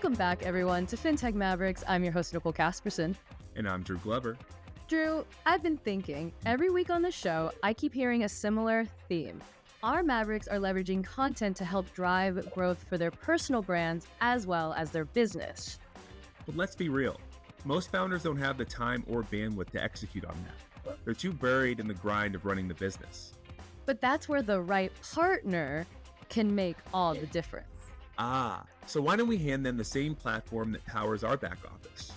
Welcome back, everyone, to Fintech Mavericks. I'm your host, Nicole Casperson. And I'm Drew Glover. Drew, I've been thinking, every week on the show, I keep hearing a similar theme. Our Mavericks are leveraging content to help drive growth for their personal brands as well as their business. But let's be real. Most founders don't have the time or bandwidth to execute on that. They're too buried in the grind of running the business. But that's where the right partner can make all the difference. So why don't we hand them the same platform that powers our back office?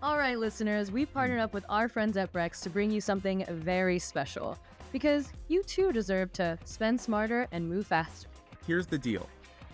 All right, listeners, we've partnered up with our friends at Brex to bring you something very special, because you too deserve to spend smarter and move faster. Here's the deal.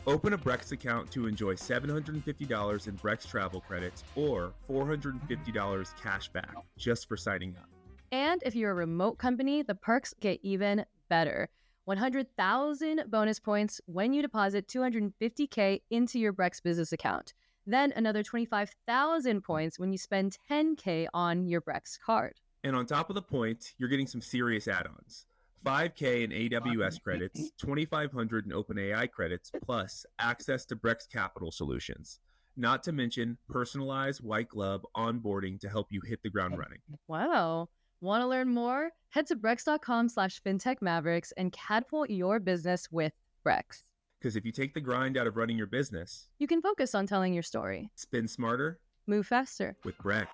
Open a Brex account to enjoy $750 in Brex travel credits or $450 cash back just for signing up. And if you're a remote company, the perks get even better. 100,000 bonus points when you deposit $250K into your Brex business account. Then another 25,000 points when you spend $10K on your Brex card. And on top of the points, you're getting some serious add-ons. $5K in AWS credits, $2,500 in OpenAI credits, plus access to Brex Capital solutions. Not to mention personalized white glove onboarding to help you hit the ground running. Wow. Want to learn more? Head to brex.com/fintech mavericks and catapult your business with Brex. Because if you take the grind out of running your business, you can focus on telling your story. Spin smarter. Move faster. With Brex.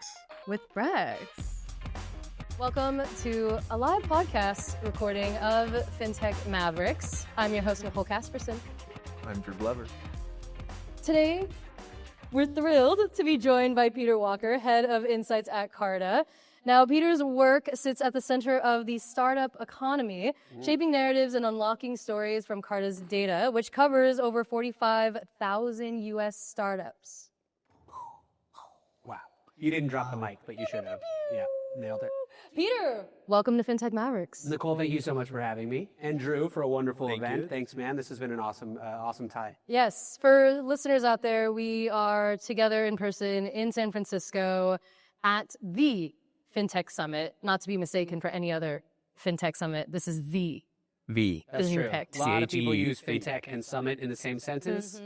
With Brex. Welcome to a live podcast recording of Fintech Mavericks. I'm your host, Nicole Casperson. I'm Drew Glover. Today, we're thrilled to be joined by Peter Walker, head of insights at Carta. Now, Peter's work sits at the center of the startup economy, shaping narratives and unlocking stories from Carta's data, which covers over 45,000 U.S. startups. Wow. You didn't drop the mic, but you should have. Yeah, nailed it. Peter, welcome to Fintech Mavericks. Nicole, thank you so much for having me. And Drew, for a wonderful event. Thanks, man. This has been an awesome tie. Yes. For listeners out there, we are together in person in San Francisco at the Fintech Summit, not to be mistaken for any other Fintech Summit. This is the. That's true. Picked. A lot of people use Fintech and Summit in the same sentence.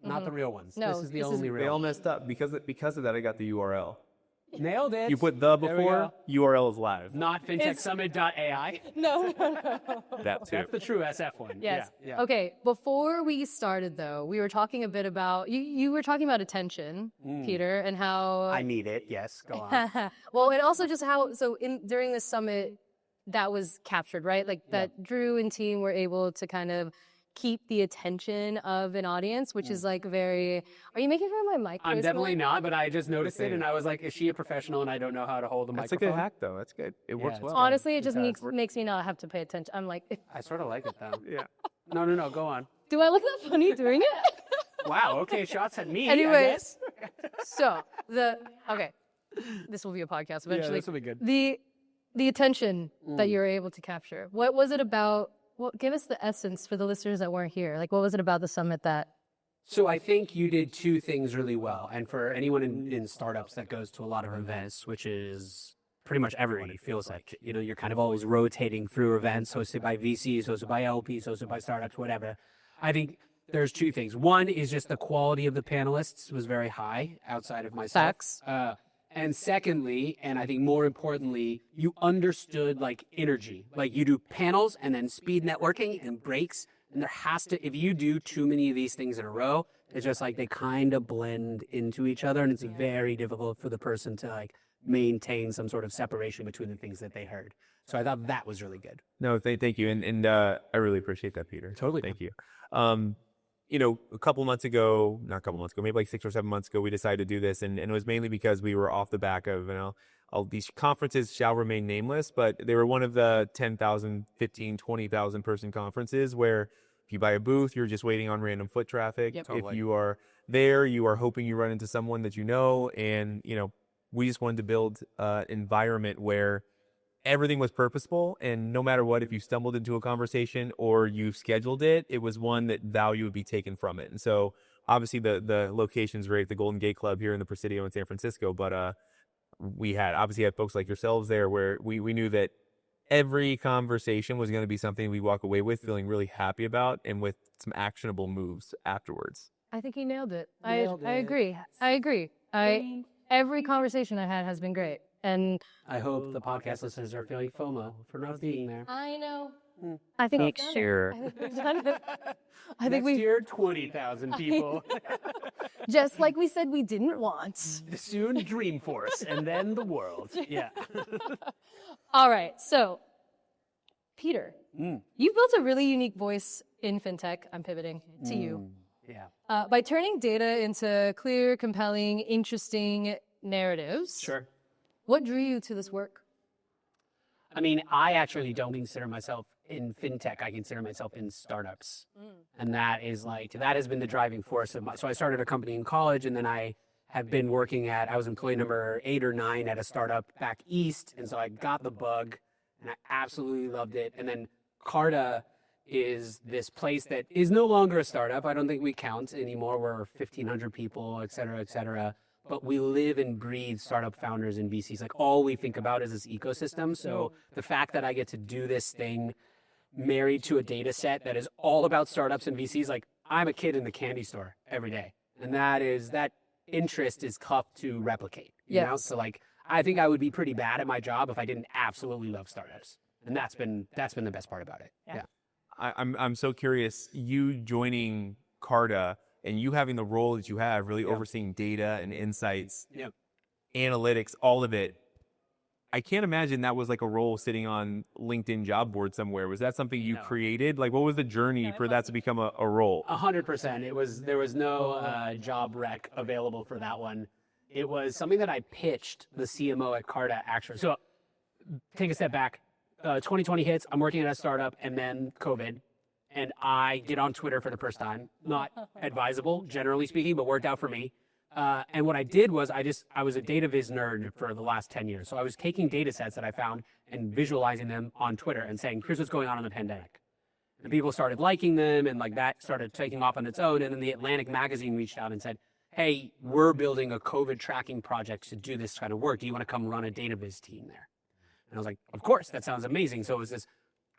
Not the real ones. No, this is the only real. They all messed up. Because of that, I got the URL. Nailed it. You put the before, URL is live. Not fintechsummit.ai. No. That too. That's the true SF one. Yes. Yeah. Okay. Before we started, though, we were talking a bit about you were talking about attention, Peter, and how I need it. Yes. Go on. Well, and also just how during this summit that was captured, right? Like that Drew and team were able to kind of keep the attention of an audience, which is like very. Are you making fun of my mic? I'm definitely not, but I just noticed it, and I was like, "Is she a professional?" And I don't know how to hold a That's microphone. a good hack, though. That's good. It works well. Honestly, it just makes me not have to pay attention. I'm like, I sort of like it though. Yeah. No. Go on. do I look that funny doing it? Wow. Okay. Shots at me. Anyway, I guess. so this will be a podcast eventually. Yeah, this will be good. The attention that you were able to capture. What was it about? Well, give us the essence for the listeners that weren't here. Like, what was it about the summit that? So I think you did two things really well. And for anyone in startups that goes to a lot of events, which is pretty much everyone, it feels like, you're kind of always rotating through events hosted by VCs, hosted by LPs, hosted by startups, whatever. I think there's two things. One is just the quality of the panelists was very high outside of myself. Facts. And secondly, and I think more importantly, you understood like energy. Like you do panels and then speed networking and breaks. And if you do too many of these things in a row, it's just like they kind of blend into each other. And it's very difficult for the person to like maintain some sort of separation between the things that they heard. So I thought that was really good. No, thank you. And I really appreciate that, Peter. Totally. Thank you. A couple months ago, not a couple months ago, maybe like 6 or 7 months ago, we decided to do this. And it was mainly because we were off the back of, all these conferences shall remain nameless, but they were one of the 10,000, 15, 20,000 person conferences where if you buy a booth, you're just waiting on random foot traffic. Yep. If you are there, you are hoping you run into someone that you know. And, we just wanted to build an environment where everything was purposeful, and no matter what, if you stumbled into a conversation or you scheduled it, it was one that value would be taken from it. And so obviously the location's great, the Golden Gate Club here in the Presidio in San Francisco, but we had folks like yourselves there where we knew that every conversation was going to be something we walk away with feeling really happy about and with some actionable moves afterwards. I think he nailed it. Nailed I it. agree. I agree. Every conversation I had has been great. And I hope the podcast listeners are feeling FOMO for not being there. I know. I think Next year. we've done it. I think Next we year, 20,000 people. just like we said we didn't want. Soon Dreamforce, and then the world. Yeah. All right. So, Peter, Mm. you've built a really unique voice in fintech. I'm pivoting to you. Yeah. By turning data into clear, compelling, interesting narratives. Sure. What drew you to this work? I mean, I actually don't consider myself in fintech. I consider myself in startups. And that has been the driving force of so I started a company in college, and then I have been I was employee number 8 or 9 at a startup back east. And so I got the bug and I absolutely loved it. And then Carta is this place that is no longer a startup. I don't think we count anymore. We're 1,500 people, et cetera, et cetera. But we live and breathe startup founders and VCs. Like, all we think about is this ecosystem. So the fact that I get to do this thing married to a data set that is all about startups and VCs, like, I'm a kid in the candy store every day. And that interest is tough to replicate. You know? So like, I think I would be pretty bad at my job if I didn't absolutely love startups. And that's been the best part about it. Yeah. I'm so curious, you joining Carta and you having the role that you have, really overseeing data and insights, analytics, all of it. I can't imagine that was like a role sitting on LinkedIn job board somewhere. Was that something you created? Like, what was the journey for that to become a role? 100%. There was no job rec available for that one. It was something that I pitched the CMO at Carta, actually. So take a step back. 2020 hits, I'm working at a startup, and then COVID. And I get on Twitter for the first time. Not advisable, generally speaking, but worked out for me. And what I did was I was a data viz nerd for the last 10 years. So I was taking data sets that I found and visualizing them on Twitter and saying, here's what's going on in the pandemic. And people started liking them, and like that started taking off on its own. And then the Atlantic magazine reached out and said, hey, we're building a COVID tracking project to do this kind of work. Do you want to come run a data viz team there? And I was like, of course, that sounds amazing. So it was this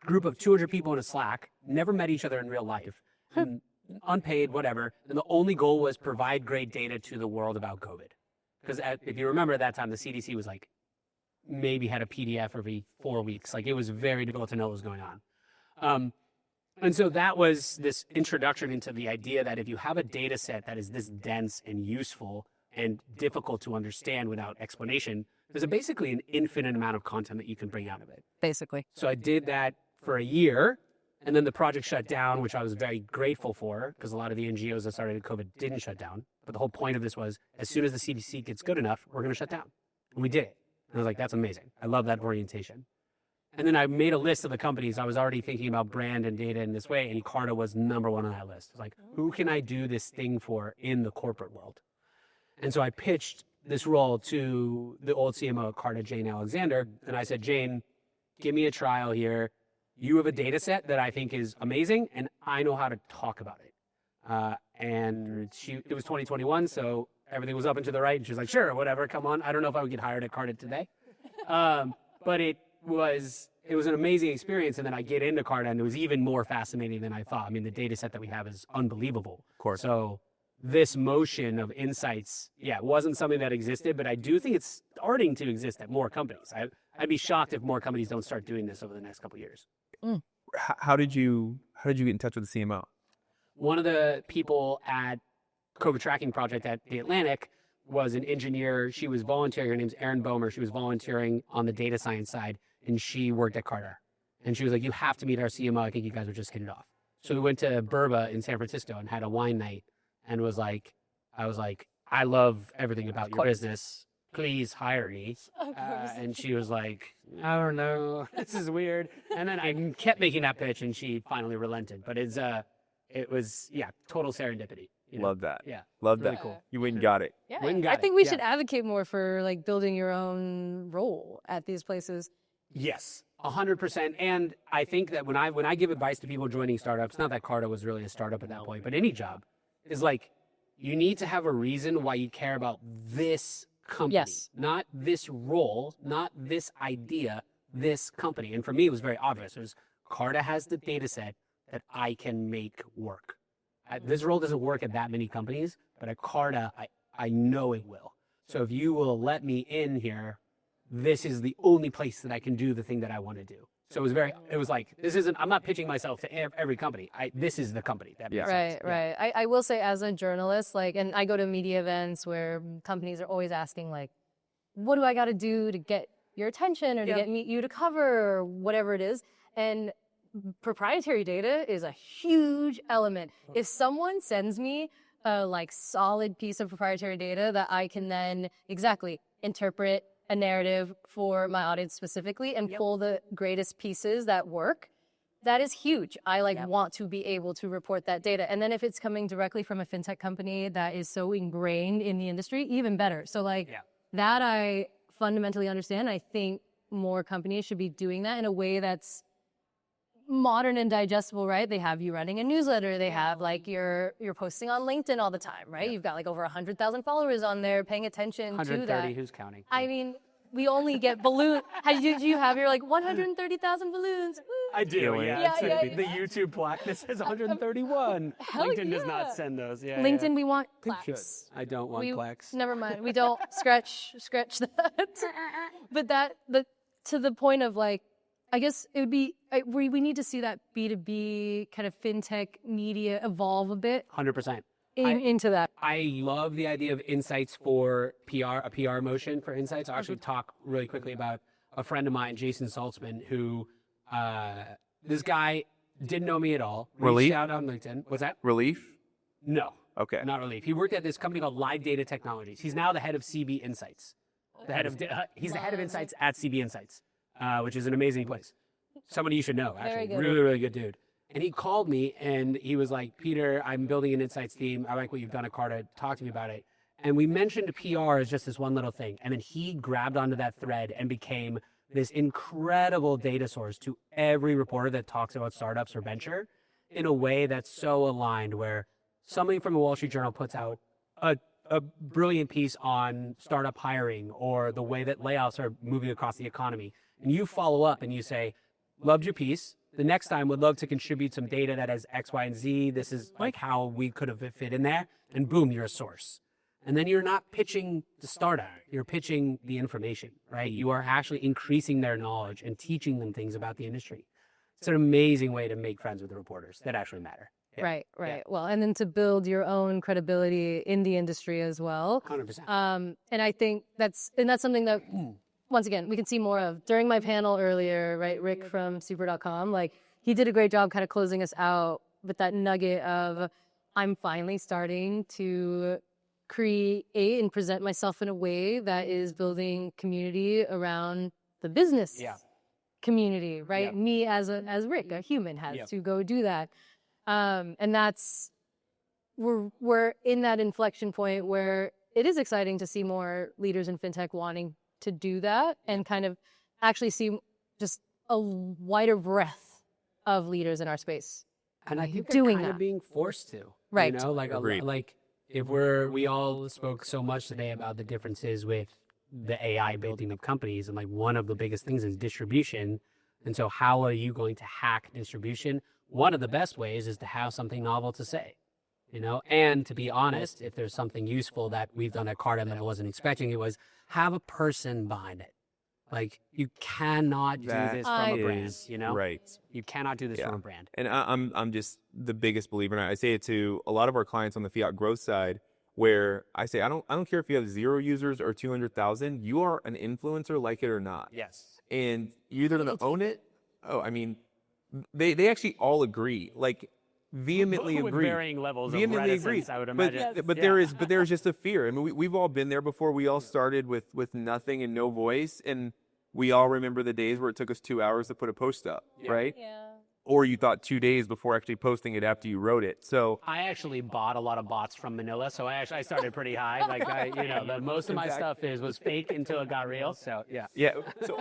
group of 200 people in a Slack, never met each other in real life, and unpaid, whatever. And the only goal was provide great data to the world about COVID. Because if you remember at that time, the CDC was like, maybe had a PDF every 4 weeks. Like, it was very difficult to know what was going on. And so that was this introduction into the idea that if you have a data set that is this dense and useful and difficult to understand without explanation, there's basically an infinite amount of content that you can bring out of it. Basically. So I did that for a year, and then the project shut down, which I was very grateful for, because a lot of the NGOs that started in COVID didn't shut down. But the whole point of this was, as soon as the CDC gets good enough, we're going to shut down. And we did it. And I was like, that's amazing. I love that orientation. And then I made a list of the companies. I was already thinking about brand and data in this way, and Carta was number one on that list. I was like, who can I do this thing for in the corporate world? And so I pitched this role to the old CMO at Carta, Jane Alexander. And I said, Jane, give me a trial here. You have a data set that I think is amazing, and I know how to talk about it. And it was 2021, so everything was up and to the right. And she was like, sure, whatever, come on. I don't know if I would get hired at Carta today. But it was an amazing experience. And then I get into Carta, and it was even more fascinating than I thought. I mean, the data set that we have is unbelievable. Of course. So this motion of insights, wasn't something that existed, but I do think it's starting to exist at more companies. I'd be shocked if more companies don't start doing this over the next couple of years. How did you get in touch with the CMO? One of the people at COVID tracking project at the Atlantic was an engineer. She was volunteering. Her name's Erin Bomer. She was volunteering on the data science side, and she worked at Carta. And she was like, you have to meet our CMO. I think you guys would just hit it off. So we went to Burba in San Francisco and had a wine night, and I was like, I love everything about your business. Please hire me. And she was like, I don't know. This is weird. And then I kept making that pitch, and she finally relented. But it was total serendipity. You know? Love that. Yeah. Love Really that. cool. You went and got it. Yeah. Went and got I think it, we yeah. should advocate more for like building your own role at these places. Yes, 100%. And I think that when I give advice to people joining startups, not that Carta was really a startup at that point, but any job, is like, you need to have a reason why you care about this company. Yes. Not this role, not this idea, this company. And for me, it was very obvious. It was Carta has the data set that I can make work. This role doesn't work at that many companies, but at Carta, I know it will. So if you will let me in here, this is the only place that I can do the thing that I want to do. So it was like, this isn't, I'm not pitching myself to every company. This is the company. That makes sense. Right. I will say as a journalist, like, and I go to media events where companies are always asking like, what do I got to do to get your attention or to get you to cover or whatever it is. And proprietary data is a huge element. If someone sends me a like solid piece of proprietary data that I can then interpret a narrative for my audience specifically and pull the greatest pieces that work, that is huge. I want to be able to report that data. And then if it's coming directly from a fintech company that is so ingrained in the industry, even better. So that I fundamentally understand. I think more companies should be doing that in a way that's modern and digestible, right? They have you running a newsletter. They have like you're posting on LinkedIn all the time, right? You've got like over 100,000 followers on there paying attention to that. 130, who's counting? I mean, we only get balloon. Do you have your like 130,000 balloons? Woo. I do, The YouTube plaque that says 131. LinkedIn does not send those. LinkedIn, we want plaques. I don't want plaques. Never mind. We don't scratch that. But to the point of like, I guess it would be, we need to see that B2B kind of fintech media evolve a bit. 100%. Into that. I love the idea of insights for PR, a PR motion for insights. I'll actually talk really quickly about a friend of mine, Jason Saltzman, who, this guy didn't know me at all. Relief? Reached out on LinkedIn. What's that? Relief? No. Okay. Not Relief. He worked at this company called Live Data Technologies. He's now the head of CB Insights. He's the head of Insights at CB Insights, which is an amazing place. Somebody you should know, actually. Really, really good dude. And he called me and he was like, Peter, I'm building an insights team. I like what you've done at Carta. Talk to me about it. And we mentioned PR as just this one little thing. And then he grabbed onto that thread and became this incredible data source to every reporter that talks about startups or venture in a way that's so aligned, where somebody from the Wall Street Journal puts out a brilliant piece on startup hiring or the way that layoffs are moving across the economy. And you follow up and you say, loved your piece. The next time would love to contribute some data that has X, Y, and Z. This is like how we could have fit in there. And boom, you're a source. And then you're not pitching the startup. You're pitching the information, right? You are actually increasing their knowledge and teaching them things about the industry. It's an amazing way to make friends with the reporters that actually matter. Yeah. Right. Yeah. Well, and then to build your own credibility in the industry as well. 100%. And I think that's something that, once again, we can see more of. During my panel earlier, right, Rick from super.com, like he did a great job kind of closing us out with that nugget of, I'm finally starting to create and present myself in a way that is building community around the business community, right? Yeah. Me as Rick, a human, has to go do that. And that's, we're in that inflection point where it is exciting to see more leaders in fintech wanting to do that and kind of actually see just a wider breadth of leaders in our space. And I think doing they're kind that. of being forced to, Right. You know, like if we all spoke so much today about the differences with the AI building of companies, and like one of the biggest things is distribution. And so how are you going to hack distribution? One of the best ways is to have something novel to say, you know, and to be honest, if there's something useful that we've done at Carta that I wasn't expecting, it was have a person behind it. Like you cannot do this from a brand, you know? Right. You cannot do this from a brand. And I'm just the biggest believer, and I say it to a lot of our clients on the fiat growth side, where I say I don't care if you have 0 users or 200,000, you are an influencer, like it or not. Yes. And you're either gonna own it. Oh, I mean, they actually all agree, like vehemently With agree. varying levels Vehemently of reticence, agree. I would imagine. But there's just a fear. I mean, we've all been there before. We all started with nothing and no voice, and we all remember the days where it took us 2 hours to put a post up, right? Yeah. Or you thought 2 days before actually posting it after you wrote it. So I actually bought a lot of bots from Manila, so I started pretty high. Like most of my stuff was fake until it got real. So yeah. So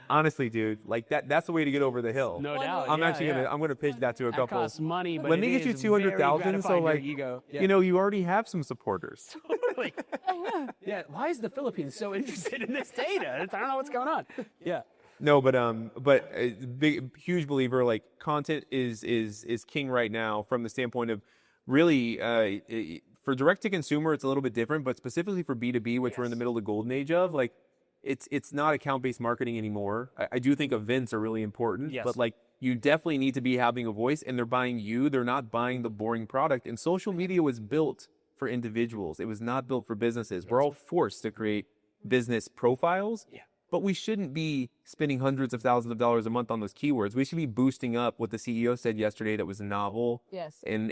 honestly, dude, like that's the way to get over the hill. No doubt. I'm gonna pitch that to a That couple. costs money, but Let me get you 200,000. So like, ego. Yeah. you know, you already have some supporters. Totally. Yeah. Why is the Philippines so interested in this data? I don't know what's going on. Yeah. No, but big huge believer, like content is king right now from the standpoint of really for direct to consumer it's a little bit different, but specifically for B2B, which we're in the middle of the golden age of, like it's not account-based marketing anymore. I do think events are really important, but like you definitely need to be having a voice, and they're buying you. They're not buying the boring product. And social media was built for individuals. It was not built for businesses. We're all forced to create business profiles. But we shouldn't be spending hundreds of thousands of dollars a month on those keywords. We should be boosting up what the CEO said yesterday that was novel and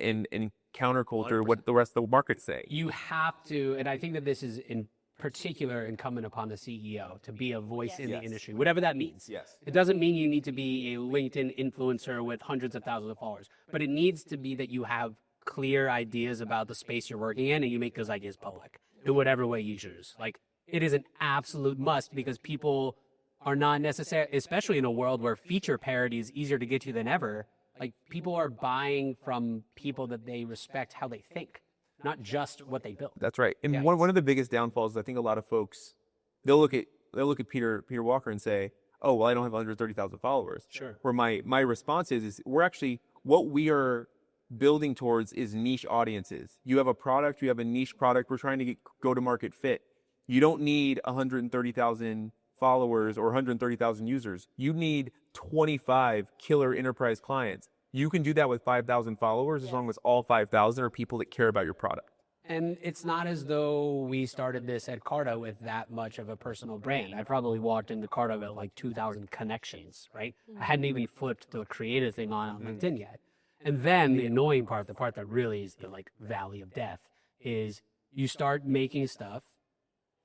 counterculture 100%. What the rest of the markets say. You have to, and I think that this is in particular incumbent upon the CEO to be a voice in the industry, whatever that means. It doesn't mean you need to be a LinkedIn influencer with hundreds of thousands of followers, but it needs to be that you have clear ideas about the space you're working in and you make those ideas public in whatever way you choose. Like, it is an absolute must because people are not necessarily, especially in a world where feature parity is easier to get to than ever, like people are buying from people that they respect how they think, not just what they build. That's right. And one of the biggest downfalls, I think a lot of folks, they'll look at Peter Walker and say, oh, well, I don't have 130,000 followers. Sure. Where my response is we're actually, what we are building towards is niche audiences. You have a product, you have a niche product, we're trying to get go-to-market fit. You don't need 130,000 followers or 130,000 users. You need 25 killer enterprise clients. You can do that with 5,000 followers as long as all 5,000 are people that care about your product. And it's not as though we started this at Carta with that much of a personal brand. I probably walked into Carta with like 2,000 connections, right? I hadn't even flipped the creative thing on LinkedIn yet. And then the annoying part, the part that really is the like valley of death, is you start making stuff.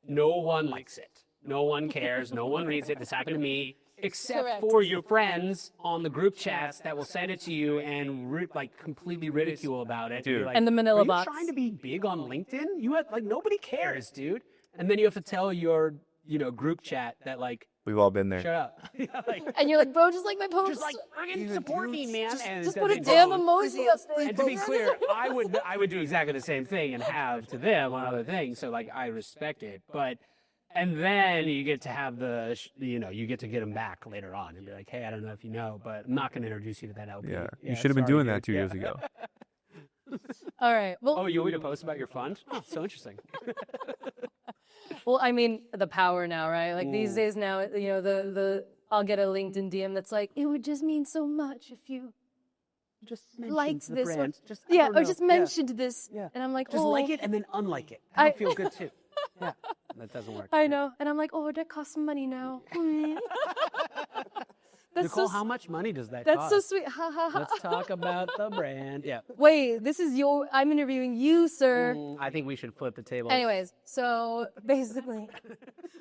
No one likes it. No one cares. No one reads it. This happened to me, except for your friends on the group chats that will send it to you and like completely ridicule about it. Dude. Like, And the manila are you box. trying to be big on LinkedIn? You have like nobody cares, dude. And then you have to tell your group chat that like We've all been there. shut up. Like, And you're like, bro, just like my post. just like friggin' support me, man. And Just it put a doesn't damn go. emoji up there. And to be clear, I would do exactly the same thing and have to them on other things. So like I respect it, but and then you get to have you get to get them back later on and be like, hey, I don't know if you know, but I'm not going to introduce you to that LP. Yeah, you should have been sorry, doing dude. that 2 years ago. All right. Well, Oh, you want me to post about your fund? Oh, so interesting. well, I mean, the power now, right? Like these days now, the I'll get a LinkedIn DM that's like, it would just mean so much if you Just liked the this brand. one. Just, I Yeah, don't or know. just mentioned this. Yeah. And I'm like, Just oh, like it and then unlike it. I- That'll feel good too. Yeah, that doesn't work. I know. And I'm like, oh, that costs money now. That's Nicole, so, how much money does that that's cost? so sweet. Ha ha ha. Let's talk about the brand. Yeah. Wait, I'm interviewing you, sir. I think we should flip the table. Anyways, so basically,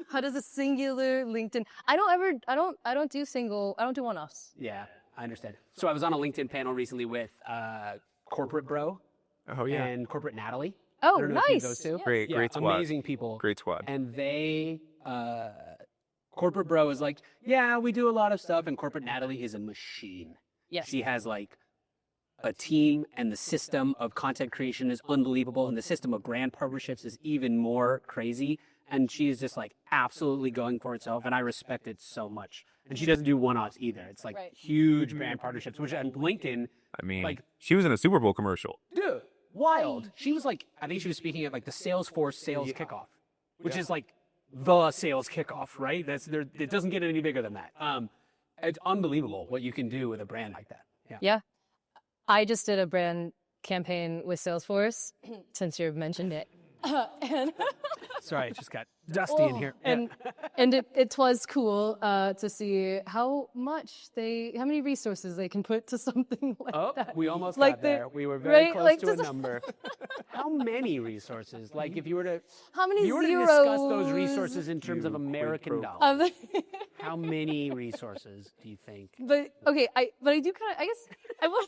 how does a singular LinkedIn? I don't do one-offs. Yeah, I understand. So I was on a LinkedIn panel recently with Corporate Bro Oh yeah. and Corporate Natalie. Oh, I don't know if you know nice. those two. Yeah. Great, Yeah, great squad. amazing people. Great squad. And they, Corporate Bro is like, yeah, we do a lot of stuff, and Corporate Natalie is a machine. Yes. She has like a team, and the system of content creation is unbelievable, and the system of brand partnerships is even more crazy. And she is just like absolutely going for itself, and I respect it so much. And she doesn't do one-offs either. It's like Right. huge brand partnerships, which on LinkedIn, I mean, like- she was in a Super Bowl commercial. dude, wild. She was like, I think she was speaking at like the Salesforce sales kickoff, which is like the sales kickoff, right? It doesn't get any bigger than that. It's unbelievable what you can do with a brand like that. Yeah. Yeah. I just did a brand campaign with Salesforce, since you mentioned it. And Sorry, it just got dusty in here. And it was cool to see how many resources they can put to something like Oh, that. we almost Like got there. the- We were very right? close Like to a just- number. How many resources? Like if you were to How many discuss those zeros? resources in terms of You American quid pro dollars, Um, how many resources do you think? but okay, I do kind of, I guess I will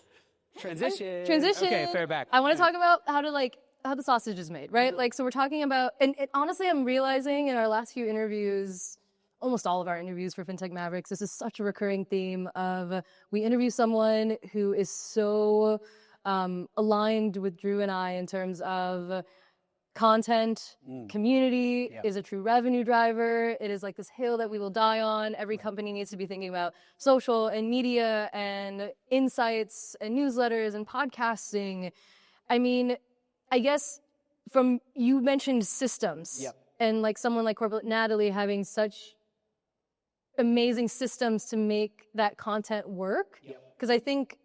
Transition. transition. Okay, fair back. I want to talk about how the sausage is made, right? Like, so we're talking about, and honestly, I'm realizing in our last few interviews, almost all of our interviews for Fintech Mavericks, this is such a recurring theme of we interview someone who is so aligned with Drew and I in terms of content, community Yep. is a true revenue driver. It is like this hill that we will die on. Every company needs to be thinking about social and media and insights and newsletters and podcasting. I mean, I guess you mentioned systems. Yep. And like someone like Corporate Natalie having such amazing systems to make that content work. Because I think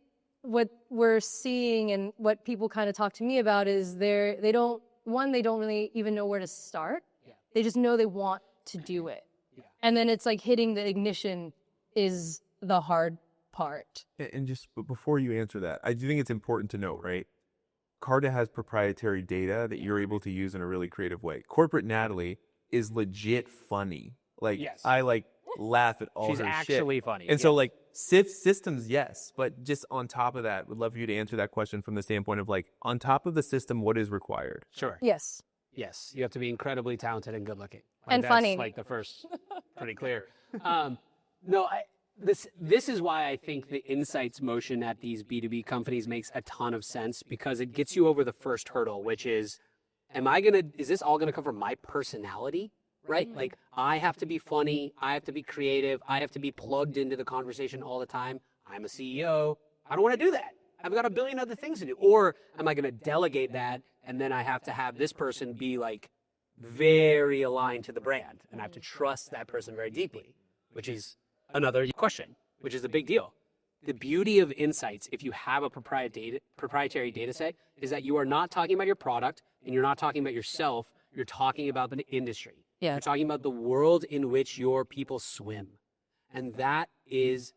what we're seeing and what people kind of talk to me about is they don't really even know where to start. They just know they want to do it. And then it's like hitting the ignition is the hard part. And just before you answer that, I do think it's important to note, right? Carta has proprietary data that you're able to use in a really creative way. Corporate Natalie is legit funny. Like, Yes. I like laugh at all She's her actually shit. funny. And so like systems, yes, but just on top of that, would love for you to answer that question from the standpoint of like, on top of the system, what is required? Sure. Yes. Yes. You have to be incredibly talented and good looking. And that's funny. Like the first, pretty clear. No, this is why I think the insights motion at these B2B companies makes a ton of sense, because it gets you over the first hurdle, which is, is this all gonna come from my personality? Right? Like, I have to be funny, I have to be creative, I have to be plugged into the conversation all the time. I'm a CEO. I don't want to do that. I've got a billion other things to do. Or am I going to delegate that, and then I have to have this person be like very aligned to the brand, and I have to trust that person very deeply, which is another question, which is a big deal. The beauty of insights, if you have a proprietary data set, is that you are not talking about your product and you're not talking about yourself. You're talking about the industry. Yeah. You're talking about the world in which your people swim. And that is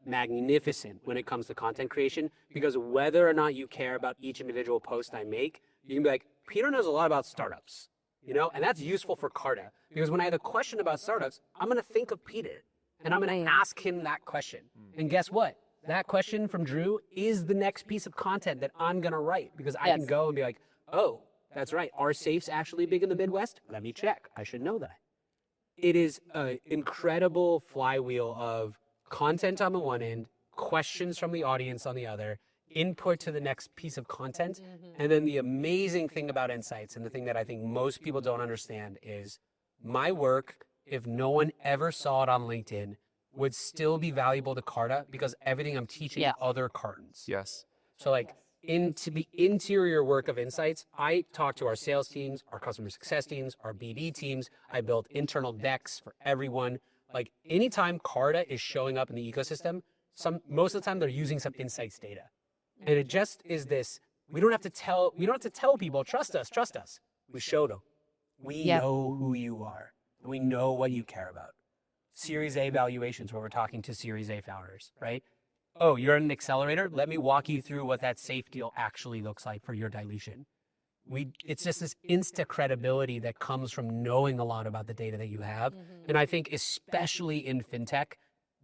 magnificent when it comes to content creation, because whether or not you care about each individual post I make, you can be like, Peter knows a lot about startups, you know, and that's useful for Carta, because when I have a question about startups, I'm going to think of Peter and I'm going to ask him that question. And guess what? That question from Drew is the next piece of content that I'm going to write, because I can go and be like, oh, that's right. Are safes actually big in the Midwest? Let me check. I should know that. It is an incredible flywheel of content on the one end, questions from the audience on the other, input to the next piece of content. And then the amazing thing about insights, and the thing that I think most people don't understand, is my work, if no one ever saw it on LinkedIn, would still be valuable to Carta, because everything I'm teaching other cartons. Yes. So like into the interior work of insights, I talk to our sales teams, our customer success teams, our BD teams. I built internal decks for everyone. Like anytime Carta is showing up in the ecosystem, most of the time they're using some insights data. And it just is this, we don't have to tell people, trust us. We showed them. We know who you are. We know what you care about. Series A valuations, where we're talking to Series A founders, right? Oh, you're an accelerator? Let me walk you through what that safe deal actually looks like for your dilution. It's just this insta credibility that comes from knowing a lot about the data that you have. And I think especially in fintech,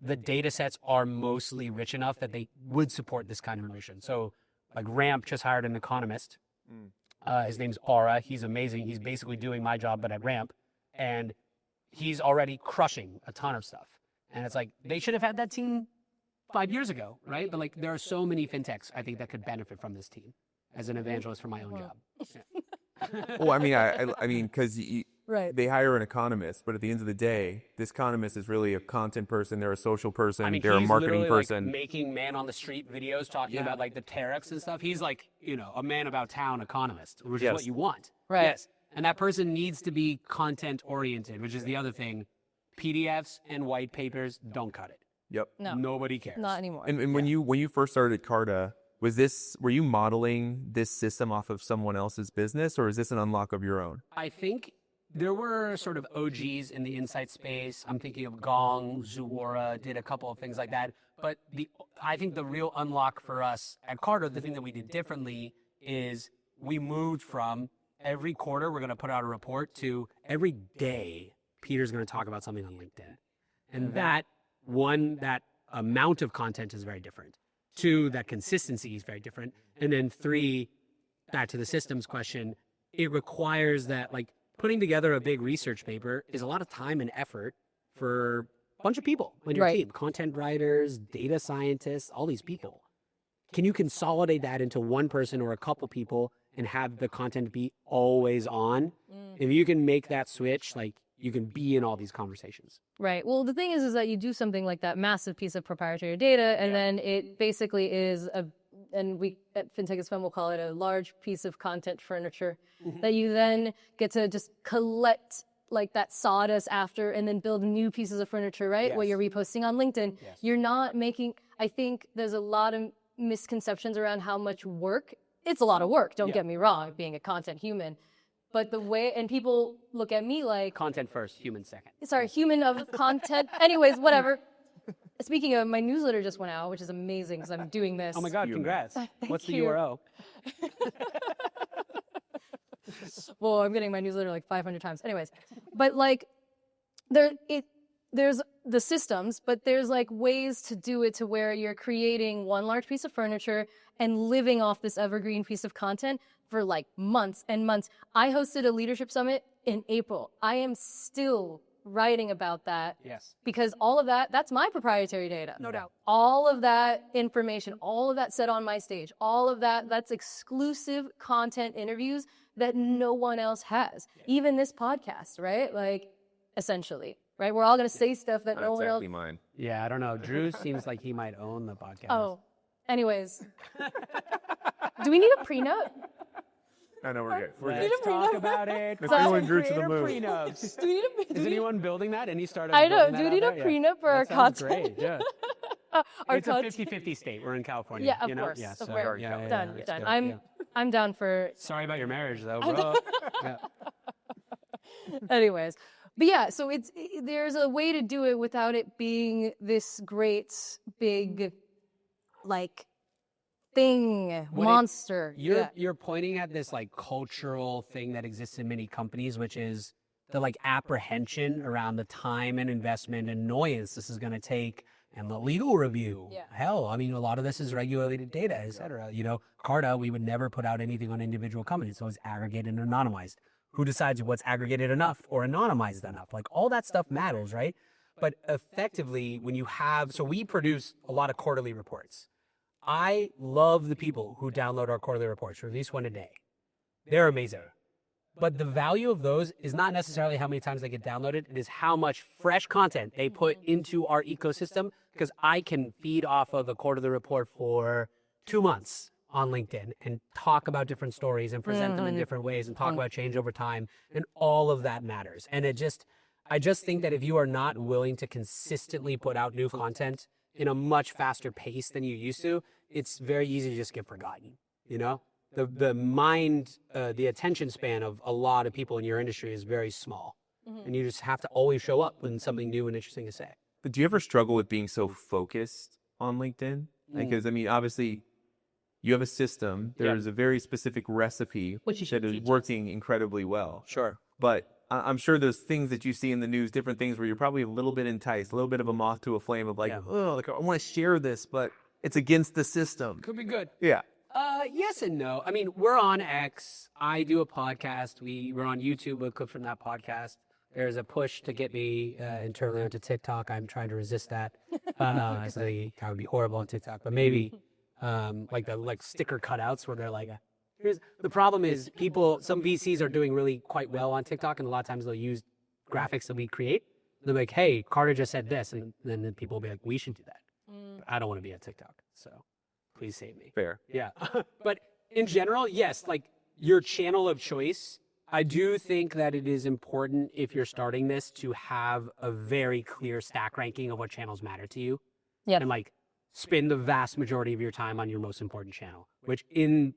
the data sets are mostly rich enough that they would support this kind of motion. So like Ramp just hired an economist. His name's Aura. He's amazing. He's basically doing my job, but at Ramp. And he's already crushing a ton of stuff. And it's like, they should have had that team 5 years ago, right? But like, there are so many fintechs, I think, that could benefit from this team as an evangelist for my own job. Well, I mean, because Right. they hire an economist, but at the end of the day, this economist is really a content person. They're a social person. I mean, they're a he's marketing literally, person. like, making man on the street videos talking about like the tariffs and stuff. He's like, you know, a man about town economist, which is what you want. Right. Yes. And that person needs to be content oriented, which is the other thing. PDFs and white papers don't cut it. Yep. No. Nobody cares. Not anymore. And when you first started Carta, were you modeling this system off of someone else's business, or is this an unlock of your own? I think there were sort of OGs in the insight space. I'm thinking of Gong, Zuora, did a couple of things like that. But I think the real unlock for us at Carta, the thing that we did differently, is we moved from every quarter we're going to put out a report to every day Peter's going to talk about something on LinkedIn. And that amount of content is very different. 2, that consistency is very different. And then 3, back to the systems question, it requires that, like, putting together a big research paper is a lot of time and effort for a bunch of people on your team, content writers, data scientists, all these people. Can you consolidate that into one person or a couple people and have the content be always on, if you can make that switch, like you can be in all these conversations. Right. Well, the thing is that you do something like that massive piece of proprietary data, and then it basically is and we at Fintech is Fun will call it a large piece of content furniture that you then get to just collect like that sawdust after and then build new pieces of furniture, right? Yes. What you're reposting on LinkedIn. Yes. You're not making, I think there's a lot of misconceptions around how much work. It's a lot of work, don't get me wrong, being a content human. But the way, and people look at me like, Content first, human second. sorry, human of content. Anyways, whatever. Speaking of, my newsletter just went out, which is amazing because I'm doing this. Oh my God, congrats. What's the URL? Well, I'm getting my newsletter like 500 times. Anyways, but like there's the systems, but there's like ways to do it to where you're creating one large piece of furniture and living off this evergreen piece of content for like months and months. I hosted a leadership summit in April. I am still writing about that. Yes. Because all of that's my proprietary data. No doubt. All of that information, all of that said on my stage, all of that's exclusive content interviews that no one else has. Even this podcast, right? Like, essentially, right? We're all going to say stuff that no one else. Exactly mine. Yeah, I don't know. Drew seems like he might own the podcast. Oh, anyways. Do we need a prenup? I know we're good. We're Let's good. talk about it. Nicole and Drew to the Creator moon. prenups. Do we need a Is anyone building that? Any startup? I know. building Do we that need a out there? prenup for our That sounds content? Great. Yeah. Our It's a content. 50-50 state. We're in California. Yeah, of you know? course. Yeah, Of so, course. yeah, Done. it's Done. good, I'm down for. Sorry about your marriage, though, bro. Yeah. Anyways, but yeah, so there's a way to do it without it being this great big, like, thing, monster. You're pointing at this like cultural thing that exists in many companies, which is the like apprehension around the time and investment and annoyance this is going to take and the legal review. Yeah. Hell, I mean, a lot of this is regulated data, et cetera. You know, Carta, we would never put out anything on individual companies. So it's aggregated and anonymized. Who decides what's aggregated enough or anonymized enough? Like all that stuff matters, right? But effectively, when you have, so we produce a lot of quarterly reports. I love the people who download our quarterly reports, release one a day. They're amazing. But the value of those is not necessarily how many times they get downloaded. It is how much fresh content they put into our ecosystem, because I can feed off of the quarterly report for 2 months on LinkedIn and talk about different stories and present them in different ways and talk about change over time. And all of that matters. And I just think that if you are not willing to consistently put out new content in a much faster pace than you used to, it's very easy to just get forgotten. You know, the attention span of a lot of people in your industry is very small, and you just have to always show up when something new and interesting to say. But do you ever struggle with being so focused on LinkedIn? Because I mean, obviously, you have a system. There's a very specific recipe that is working incredibly well. Sure. But I'm sure there's things that you see in the news, different things where you're probably a little bit enticed, a little bit of a moth to a flame of like, oh, like I want to share this, but it's against the system. Could be good. Yeah. Yes and no. I mean, we're on X. I do a podcast. We're on YouTube. We clip from that podcast. There's a push to get me internally onto TikTok. I'm trying to resist that. I think that would be horrible on TikTok, but maybe like the sticker cutouts where they're like, here's the problem is some VCs are doing really quite well on TikTok, and a lot of times they'll use graphics that we create. They're like, hey, Carter just said this, and then people will be like, we should do that. I don't want to be on TikTok, so please save me. Fair. Yeah. But in general, yes, like your channel of choice, I do think that it is important if you're starting this to have a very clear stack ranking of what channels matter to you. Yeah. And like spend the vast majority of your time on your most important channel, which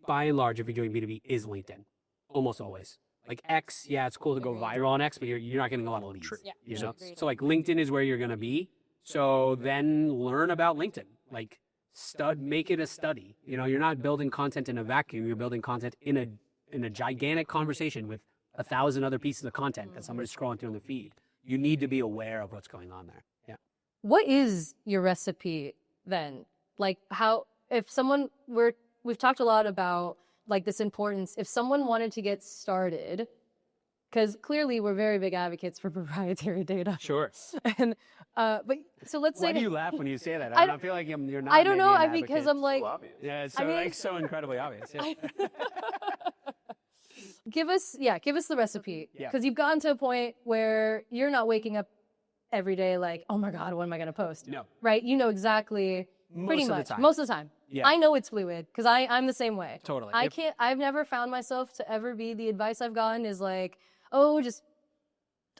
by and large, if you're doing B2B, is LinkedIn. Almost always. Like X, yeah, it's cool to go viral on X, but you're not getting a lot of leads. Yeah. You know? Agreed. So like LinkedIn is where you're going to be. So then learn about LinkedIn. Like make it a study. You know, you're not building content in a vacuum. You're building content in a gigantic conversation with 1,000 other pieces of content that somebody's scrolling through in the feed. You need to be aware of what's going on there. Yeah. What is your recipe then? Like if someone we've talked a lot about like this importance, if someone wanted to get started, because clearly we're very big advocates for proprietary data. Sure. And but so let's say Why do you laugh when you say that? I I feel like you're not. I don't know. maybe an because advocate. I'm like, Yeah, it's so, I mean- like so incredibly obvious. Yeah. Give us the recipe. Yeah. Because you've gotten to a point where you're not waking up every day like, oh my God, what am I going to post? No. Right? You know exactly, pretty Most of the much, time. most of the time. Yeah. I know it's fluid because I'm the same way. Totally. I've never found myself to ever be, the advice I've gotten is like, oh, just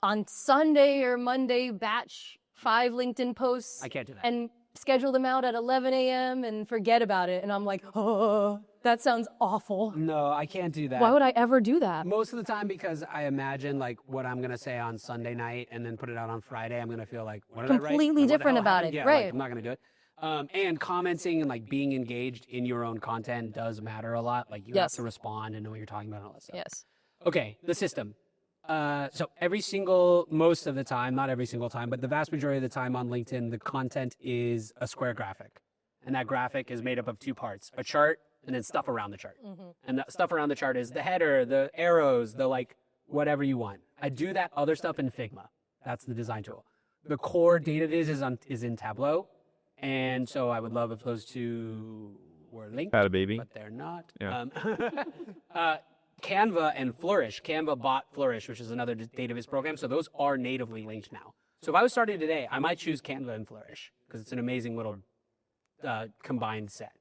on Sunday or Monday, batch 5 LinkedIn posts. I can't do that. And schedule them out at 11 a.m. and forget about it. And I'm like, oh, that sounds awful. No, I can't do that. Why would I ever do that? Most of the time, because I imagine like what I'm gonna say on Sunday night and then put it out on Friday, I'm gonna feel like, what did I write? Completely What the different hell about happened? it, Yeah, right. like, I'm not gonna do it. And commenting and like being engaged in your own content does matter a lot. Like you have Yes. to respond and know what you're talking about and all that stuff. Yes. Okay, the system. So most of the time, not every single time, but the vast majority of the time on LinkedIn, the content is a square graphic. And that graphic is made up of 2 parts, a chart and then stuff around the chart. And the stuff around the chart is the header, the arrows, the like, whatever you want. I do that other stuff in Figma. That's the design tool. The core data viz is in Tableau. And so I would love if those two were linked, Had a baby. but they're not. Yeah. Canva and Flourish. Canva bought Flourish, which is another data viz program. So those are natively linked now. So if I was starting today, I might choose Canva and Flourish because it's an amazing little combined set.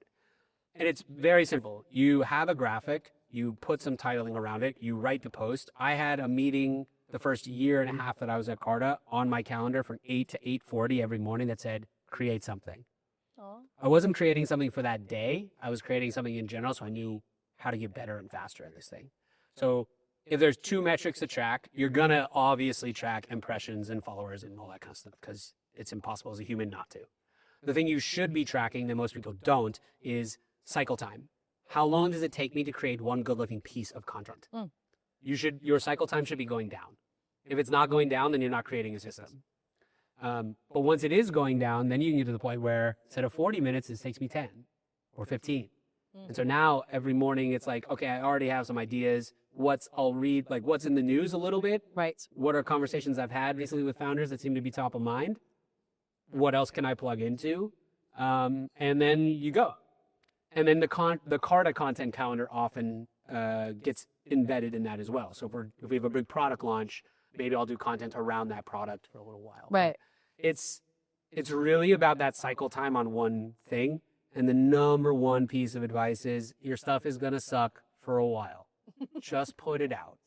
And it's very simple. You have a graphic, you put some titling around it, you write the post. I had a meeting the first year and a half that I was at Carta on my calendar from 8 to 8:40 every morning that said, create something. Aw. I wasn't creating something for that day. I was creating something in general, so I knew how to get better and faster at this thing. So if there's 2 metrics to track, you're going to obviously track impressions and followers and all that kind of stuff because it's impossible as a human not to. The thing you should be tracking that most people don't is cycle time. How long does it take me to create one good-looking piece of content? Your cycle time should be going down. If it's not going down, then you're not creating a system. But once it is going down, then you can get to the point where instead of 40 minutes, it takes me 10 or 15. And so now every morning it's like, okay, I already have some ideas. I'll read, like what's in the news a little bit. Right. What are conversations I've had recently with founders that seem to be top of mind? What else can I plug into? And then you go. And then the Carta content calendar often gets embedded in that as well. So if we have a big product launch, maybe I'll do content around that product for a little while. Right. It's really about that cycle time on one thing. And the number one piece of advice is your stuff is going to suck for a while. Just put it out.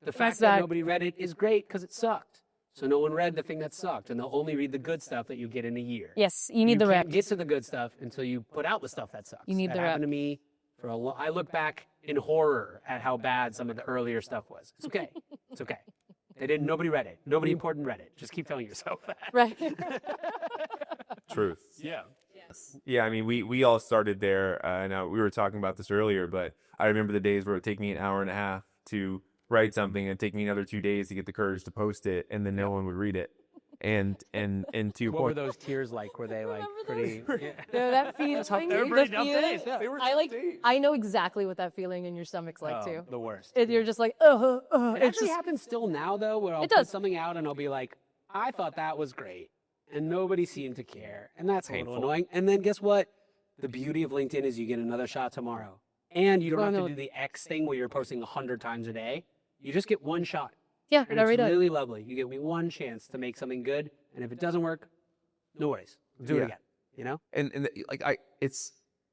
The fact that nobody read it is great because it sucked. So no one read the thing that sucked, and they'll only read the good stuff that you get in a year. Yes, you need the can't rep. get to the good stuff until you put out the stuff that sucks. You need that the rep. happened to me for I look back in horror at how bad some of the earlier stuff was. It's okay. It's okay. Nobody read it. Nobody important read it. Just keep telling yourself that. Right. Truth. Yeah. Yes. Yeah, I mean, we all started there, and we were talking about this earlier, but I remember the days where it would take me an hour and a half to write something and it'd take me another 2 days to get the courage to post it, and then no one would read it. And to your What were point, those tears like? Were they like pretty? Yeah. No, that feeling, They were pretty tough days, yeah. They were I tough days. I know exactly what that feeling in your stomach's like Oh, too. the worst. You're just like, It it's actually just, happens still now though, where I'll It put does. something out and I'll be like, I thought that was great, and nobody seemed to care, and that's a little Painful. annoying. And then guess what? The beauty of LinkedIn is you get another shot tomorrow, and you don't Oh, have no. to do the X thing where you're posting 100 times a day. You just get one shot, yeah, and every it's day. really lovely. You get me one chance to make something good, and if it doesn't work, no worries, do it Yeah. again. You know? and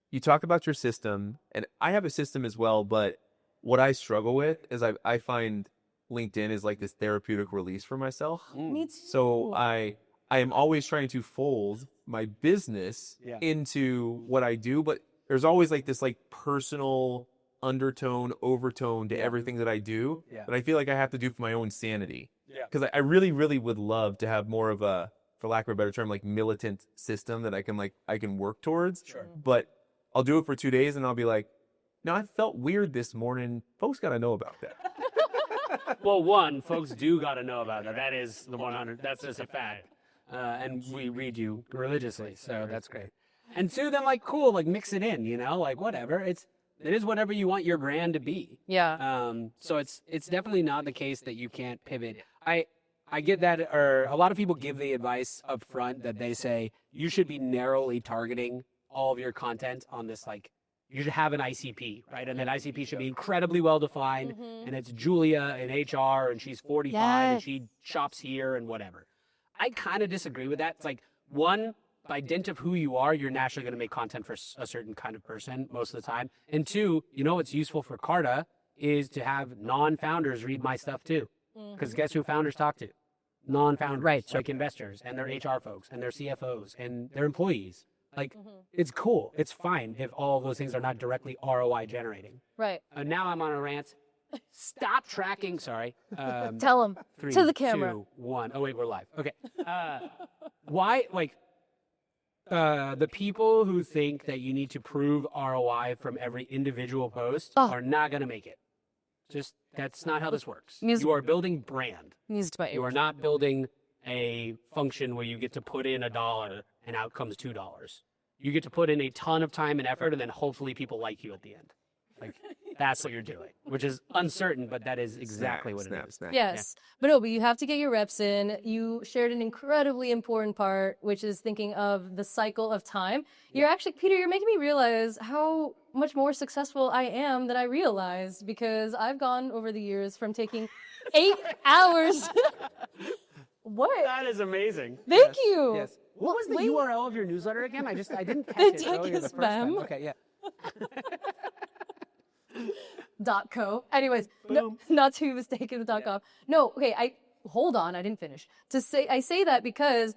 you talk about your system, and I have a system as well, but what I struggle with is I find LinkedIn is like this therapeutic release for myself. Me too. So I am always trying to fold my business Yeah. into what I do, but there's always like this like personal undertone, overtone to everything that I do Yeah. that I feel like I have to do for my own sanity. Yeah. Because I really, really would love to have more of a, for lack of a better term, like militant system that I can work towards. Sure. But I'll do it for 2 days and I'll be like, no, I felt weird this morning. Folks got to know about that. Well, one, folks do got to know about that. That is the 100. That's just a fact. And we read you religiously, so that's great. And two, then like cool, like mix it in, you know, like whatever. It is whatever you want your brand to be. Yeah. So it's definitely not the case that you can't pivot. I get that, or a lot of people give the advice up front that they say you should be narrowly targeting all of your content on this like you should have an ICP, right? And that ICP should be incredibly well defined. And it's Julia in HR, and she's 45, and she shops here and whatever. I kind of disagree with that. It's like, one, by dint of who you are, you're naturally going to make content for a certain kind of person most of the time. And two, you know what's useful for Carta is to have non-founders read my stuff too. Because guess who founders talk to? Non-founders, right? So like investors and their HR folks and their CFOs and their employees. Like, it's cool. It's fine if all of those things are not directly ROI generating. Right. Now I'm on a rant. Stop tracking. Sorry. Tell them 3, to the camera. 2, 1. Oh wait, we're live. Okay. Why, like, the people who think that you need to prove ROI from every individual post are not going to make it. Just, that's not how this works. You are building brand. Music to my You are ears. not building a function where you get to put in $1 and out comes $2. You get to put in a ton of time and effort, and then hopefully people like you at the end. Like, that's what you're doing, which is uncertain, but that is exactly what it is. Yes. But no, but you have to get your reps in. You shared an incredibly important part, which is thinking of the cycle of time. You're actually, Peter, you're making me realize how much more successful I am than I realized, because I've gone over the years from taking 8 hours. What? That is amazing. Thank you. Yes. What was the URL of your newsletter again? I didn't catch The it tech earlier the is first time. spam. Okay, yeah. .co. Anyways, no, not to be mistaken with .com. No, okay, hold on, I didn't finish. I say that because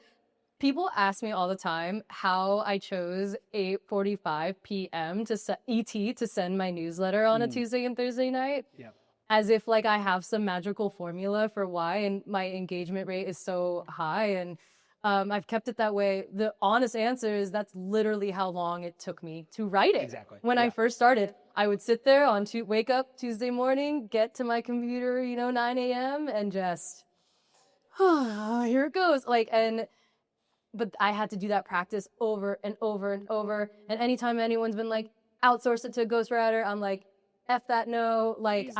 people ask me all the time how I chose 8:45 p.m. to send my newsletter on a Tuesday and Thursday night. Yeah. As if like I have some magical formula for why, and my engagement rate is so high, and I've kept it that way. The honest answer is that's literally how long it took me to write it. Exactly. When I first started, I would sit there wake up Tuesday morning, get to my computer, 9 a.m. and just, here it goes. But I had to do that practice over and over and over. And anytime anyone's been like, outsource it to a ghostwriter, I'm like, F that, no. Like,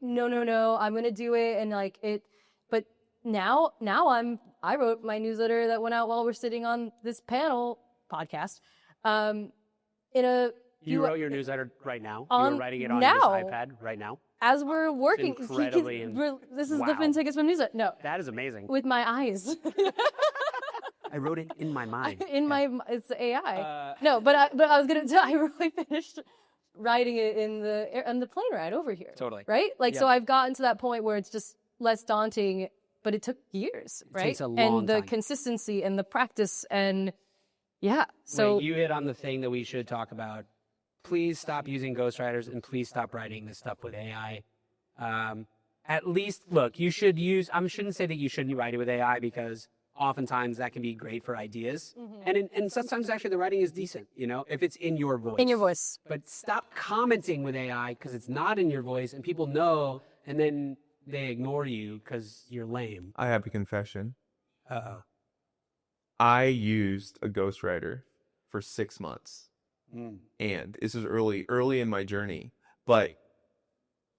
no, I'm going to do it. And like it, but now I wrote my newsletter that went out while we're sitting on this panel podcast. You wrote your newsletter right now? You were writing it on now. your iPad right now? As we're working. Incredibly This is wow. the Fintech Summit newsletter. No. That is amazing. With my eyes. I wrote it in my mind. It's AI. No, but I was gonna tell. I really finished writing it in the plane ride over here. Totally. Right? Like, so I've gotten to that point where it's just less daunting, but it took years, right? It takes a long and the time. consistency and the practice and yeah. So Wait, you hit on the thing that we should talk about. Please stop using ghostwriters and please stop writing this stuff with AI. At least, look, you should use, I shouldn't say that you shouldn't write it with AI, because oftentimes that can be great for ideas. And sometimes actually the writing is decent, if it's in your voice. in your voice. But stop commenting with AI because it's not in your voice and people know, and then they ignore you because you're lame. I have a confession. Uh-oh. I used a ghostwriter for 6 months. And this is early in my journey, but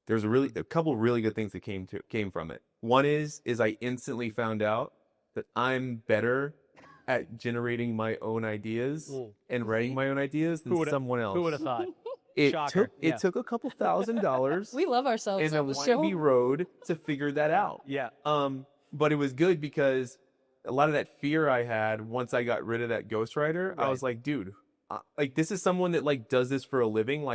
there's a couple really good things that came from it. One is I instantly found out that I'm better at generating my own ideas and writing my own ideas than someone else. Who would have thought? It Shocker. took a couple $1,000s We love ourselves in a on the windy show. road to figure that out. Yeah. But it was good because a lot of that fear I had once I got rid of that ghostwriter, I was like, dude, this is someone that does this for a living.